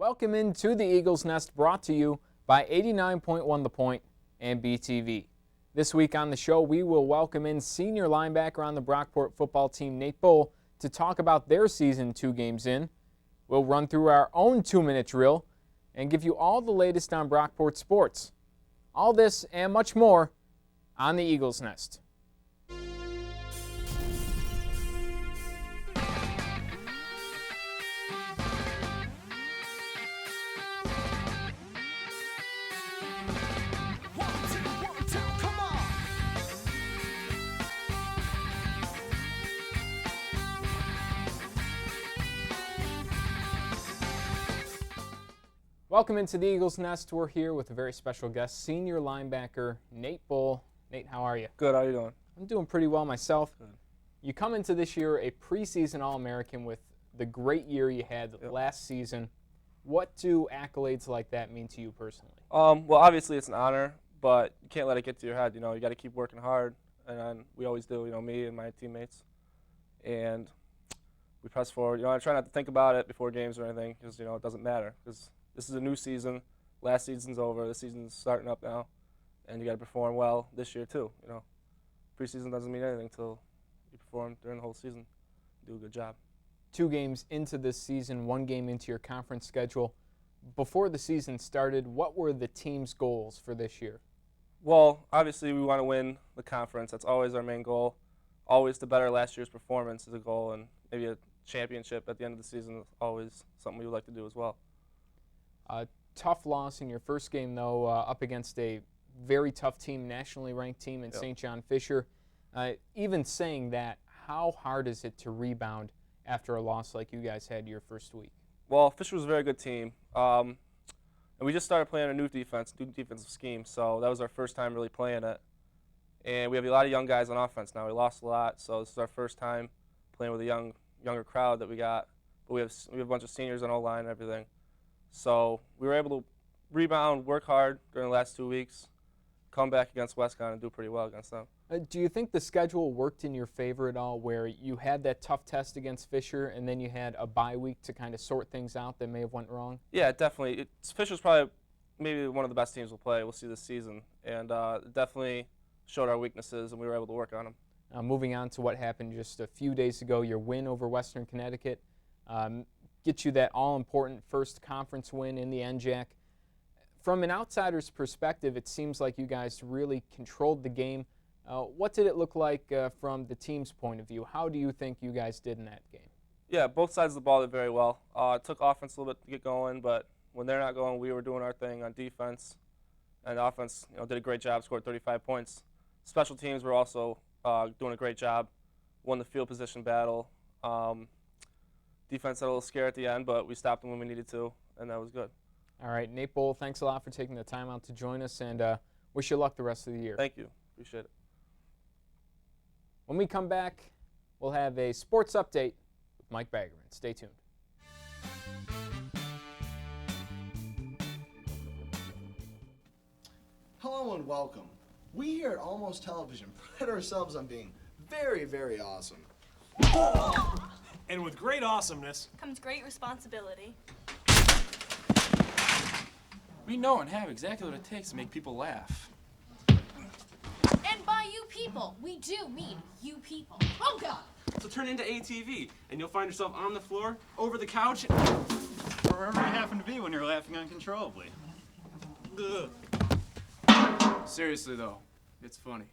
Welcome into the Eagles Nest, brought to you by 89.1 The Point and BTV. This week on the show, we will welcome in senior linebacker on the Brockport football team, Nate Bull, to talk about their season 2 games in. We'll run through our own 2-minute drill and give you all the latest on Brockport sports. All this and much more on the Eagles Nest. Welcome into the Eagles Nest. We're here with a very special guest, senior linebacker Nate Bull. Nate, how are you? Good. How are you doing? I'm doing pretty well myself. Good. You come into this year a preseason All-American with the great year you had last season. What do accolades like that mean to you personally? Well, obviously it's an honor, but you can't let it get to your head. You got to keep working hard, and we always do. Me and my teammates, and we press forward. I try not to think about it before games or anything, because it doesn't matter. Because this is a new season. Last season's over. This season's starting up now, and you got to perform well this year too. Preseason doesn't mean anything until you perform during the whole season. Do a good job. 2 games into this season, 1 game into your conference schedule. Before the season started, what were the team's goals for this year? Well, obviously we want to win the conference. That's always our main goal. Always to better last year's performance is a goal, and maybe a championship at the end of the season is always something we would like to do as well. A tough loss in your first game, though, up against a very tough team, nationally ranked team in St. John Fisher. Even saying that, how hard is it to rebound after a loss like you guys had your first week? Well, Fisher was a very good team, and we just started playing a new defensive scheme, so that was our first time really playing it. And we have a lot of young guys on offense now. We lost a lot, so this is our first time playing with a younger crowd that we got. But we have a bunch of seniors on O-line and everything. So we were able to rebound, work hard during the last 2 weeks, come back against Westcon and do pretty well against them. Do you think the schedule worked in your favor at all, where you had that tough test against Fisher and then you had a bye week to kind of sort things out that may have went wrong? Yeah, definitely. Fisher's probably maybe one of the best teams we'll play. We'll see this season. And it definitely showed our weaknesses, and we were able to work on them. Moving on to what happened just a few days ago, your win over Western Connecticut. Get you that all-important first conference win in the NJAC. From an outsider's perspective, it seems like you guys really controlled the game. What did it look like from the team's point of view? How do you think you guys did in that game? Yeah, both sides of the ball did very well. It took offense a little bit to get going, but when they're not going, we were doing our thing on defense. And offense did a great job, scored 35 points. Special teams were also doing a great job, won the field position battle. Defense had a little scare at the end, but we stopped them when we needed to, and that was good. All right, Nate Bull, thanks a lot for taking the time out to join us, and wish you luck the rest of the year. Thank you. Appreciate it. When we come back, we'll have a sports update with Mike Baggerman. Stay tuned. Hello and welcome. We here at Almost Television pride ourselves on being very, very awesome. And with great awesomeness comes great responsibility. We know and have exactly what it takes to make people laugh. And by you people, we do mean you people. Oh, God! So turn into ATV, and you'll find yourself on the floor, over the couch, wherever you happen to be when you're laughing uncontrollably. Ugh. Seriously, though, it's funny.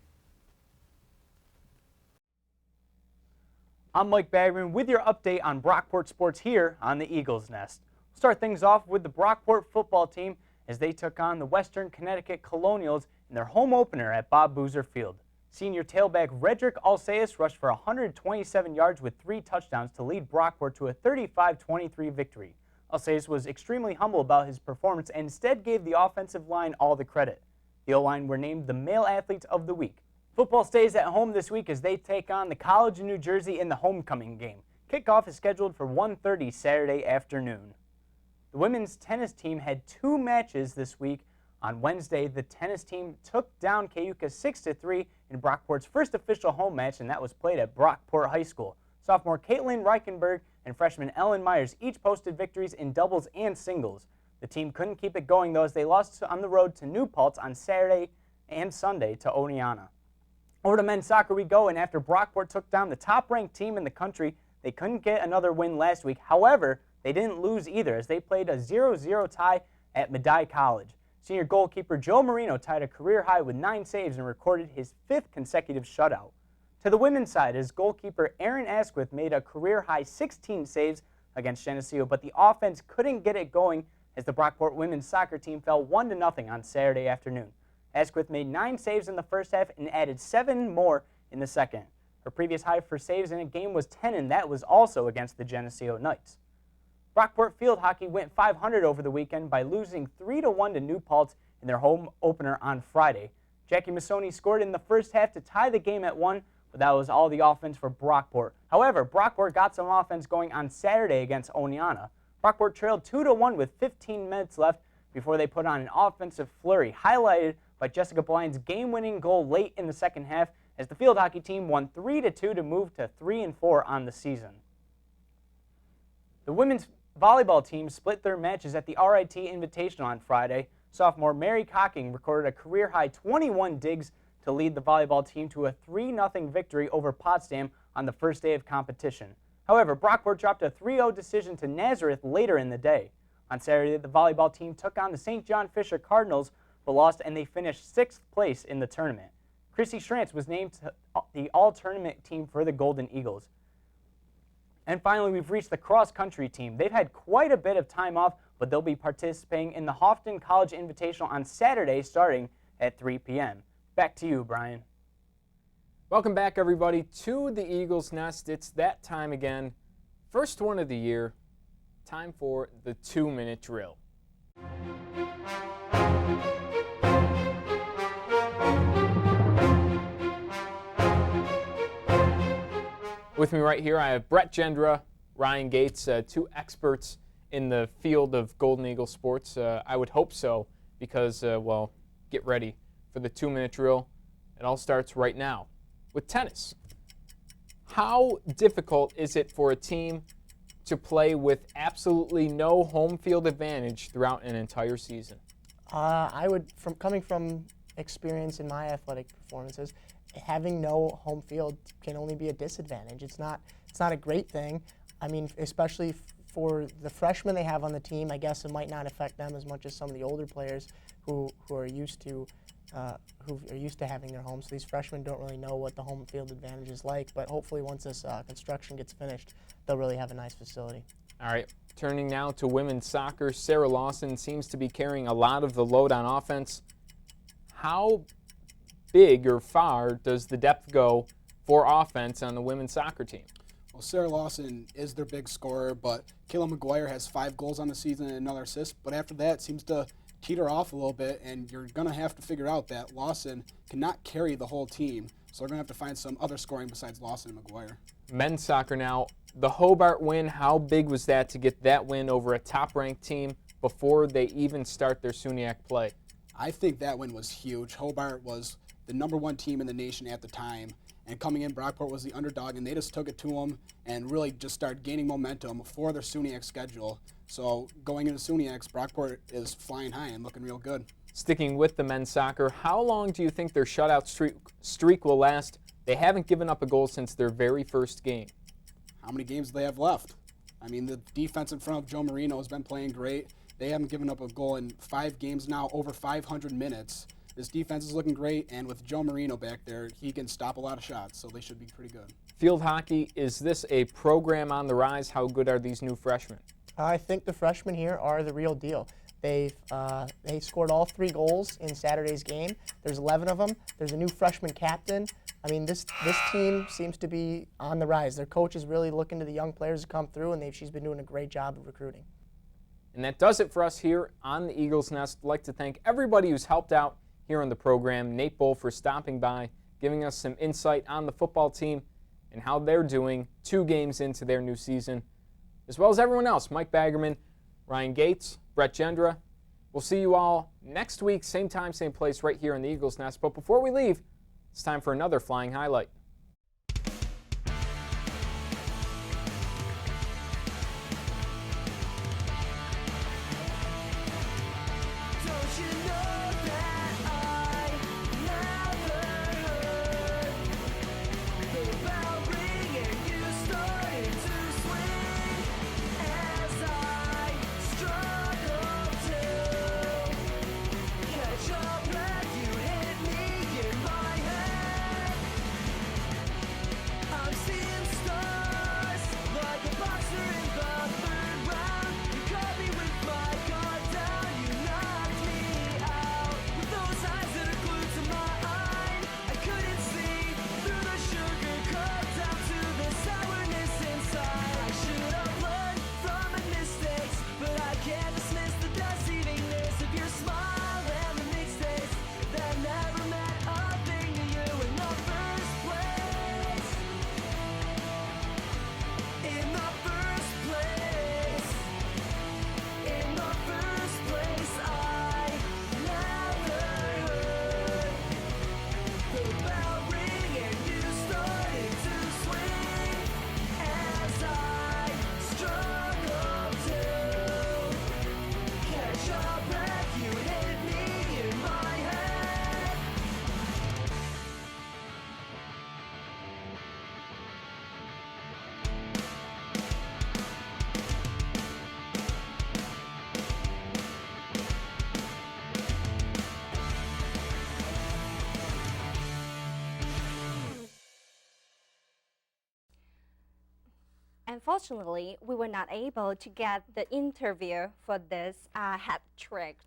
I'm Mike Baggerman with your update on Brockport sports here on the Eagles Nest. We'll start things off with the Brockport football team as they took on the Western Connecticut Colonials in their home opener at Bob Boozer Field. Senior tailback Redrick Alceus rushed for 127 yards with 3 touchdowns to lead Brockport to a 35-23 victory. Alceus was extremely humble about his performance and instead gave the offensive line all the credit. The O-line were named the Male Athletes of the Week. Football stays at home this week as they take on the College of New Jersey in the homecoming game. Kickoff is scheduled for 1:30 Saturday afternoon. The women's tennis team had 2 matches this week. On Wednesday, the tennis team took down Cayuga 6-3 in Brockport's first official home match, and that was played at Brockport High School. Sophomore Caitlin Reichenberg and freshman Ellen Myers each posted victories in doubles and singles. The team couldn't keep it going, though, as they lost on the road to New Paltz on Saturday and Sunday to Oneonta. Over to men's soccer we go, and after Brockport took down the top-ranked team in the country, they couldn't get another win last week. However, they didn't lose either, as they played a 0-0 tie at Medaille College. Senior goalkeeper Joe Marino tied a career high with 9 saves and recorded his 5th consecutive shutout. To the women's side, his goalkeeper Aaron Asquith made a career-high 16 saves against Geneseo, but the offense couldn't get it going as the Brockport women's soccer team fell 1-0 on Saturday afternoon. Asquith made 9 saves in the first half and added 7 more in the second. Her previous high for saves in a game was 10, and that was also against the Geneseo Knights. Brockport field hockey went 500 over the weekend by losing 3-1 to New Paltz in their home opener on Friday. Jackie Massoni scored in the first half to tie the game at 1, but that was all the offense for Brockport. However, Brockport got some offense going on Saturday against Oneonta. Brockport trailed 2-1 with 15 minutes left before they put on an offensive flurry, highlighted by Jessica Blind's game-winning goal late in the second half as the field hockey team won 3-2 to move to 3-4 on the season. The women's volleyball team split their matches at the RIT Invitational on Friday. Sophomore Mary Cocking recorded a career-high 21 digs to lead the volleyball team to a 3-0 victory over Potsdam on the first day of competition. However, Brockport dropped a 3-0 decision to Nazareth later in the day. On Saturday, the volleyball team took on the St. John Fisher Cardinals, but lost, and they finished 6th place in the tournament. Chrissy Schrantz was named the all-tournament team for the Golden Eagles. And finally, we've reached the cross-country team. They've had quite a bit of time off, but they'll be participating in the Houghton College Invitational on Saturday starting at 3 p.m. Back to you, Brian. Welcome back, everybody, to the Eagles Nest. It's that time again. First one of the year. Time for the 2-minute drill. With me right here, I have Brett Gendra, Ryan Gates, 2 experts in the field of Golden Eagle sports. I would hope so, because, well, get ready for the 2-minute drill. It all starts right now with tennis. How difficult is it for a team to play with absolutely no home field advantage throughout an entire season? Coming from experience in my athletic performances, having no home field can only be a disadvantage. It's not a great thing. I mean, especially for the freshmen they have on the team, I guess it might not affect them as much as some of the older players who are used to having their homes. So these freshmen don't really know what the home field advantage is like, but hopefully once this construction gets finished, they'll really have a nice facility. All right, turning now to women's soccer. Sarah Lawson seems to be carrying a lot of the load on offense. How big or far does the depth go for offense on the women's soccer team? Well, Sarah Lawson is their big scorer, but Kayla McGuire has 5 goals on the season and another assist, but after that seems to teeter off a little bit, and you're going to have to figure out that Lawson cannot carry the whole team, so they're going to have to find some other scoring besides Lawson and McGuire. Men's soccer now. The Hobart win, how big was that to get that win over a top-ranked team before they even start their SUNYAC play? I think that win was huge. Hobart was the #1 team in the nation at the time, and coming in, Brockport was the underdog, and they just took it to them and really just started gaining momentum for their SUNYAC schedule. So going into SUNYACs, Brockport is flying high and looking real good. Sticking with the men's soccer, how long do you think their shutout streak will last? They haven't given up a goal since their very first game. How many games do they have left? I mean, the defense in front of Joe Marino has been playing great. They haven't given up a goal in 5 games now, over 500 minutes. This defense is looking great, and with Joe Marino back there, he can stop a lot of shots, so they should be pretty good. Field hockey, is this a program on the rise? How good are these new freshmen? I think the freshmen here are the real deal. They scored all 3 goals in Saturday's game. There's 11 of them. There's a new freshman captain. I mean, this team seems to be on the rise. Their coach is really looking to the young players to come through, and she's been doing a great job of recruiting. And that does it for us here on the Eagles Nest. I'd like to thank everybody who's helped out here on the program. Nate Bull for stopping by, giving us some insight on the football team and how they're doing 2 games into their new season, as well as everyone else. Mike Baggerman, Ryan Gates, Brett Gendra. We'll see you all next week, same time, same place, right here on the Eagles Nest. But before we leave, it's time for another flying highlight. Unfortunately, we were not able to get the interview for this hat trick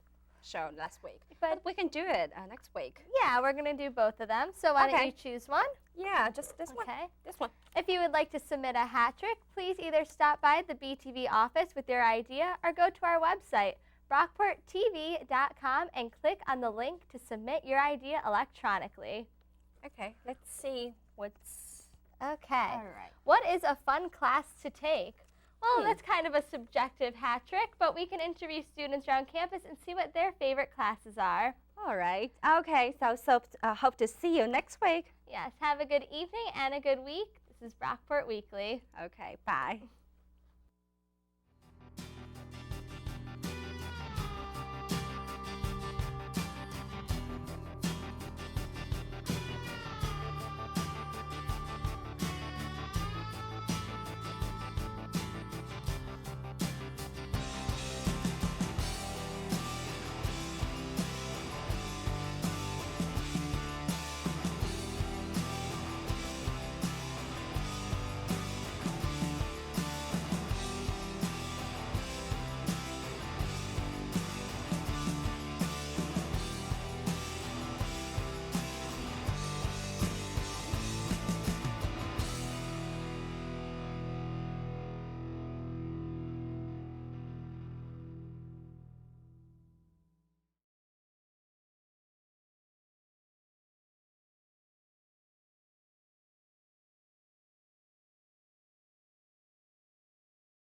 show last week. But we can do it next week. Yeah, we're going to do both of them. So why don't you choose one? Yeah, just this one. Okay. This one. If you would like to submit a hat trick, please either stop by the BTV office with your idea or go to our website, brockporttv.com, and click on the link to submit your idea electronically. Okay, let's see what's... Okay. All right. What is a fun class to take? Well, that's kind of a subjective hat trick, but we can interview students around campus and see what their favorite classes are. All right. Okay, so hope to see you next week. Yes, have a good evening and a good week. This is Brockport Weekly. Okay, bye.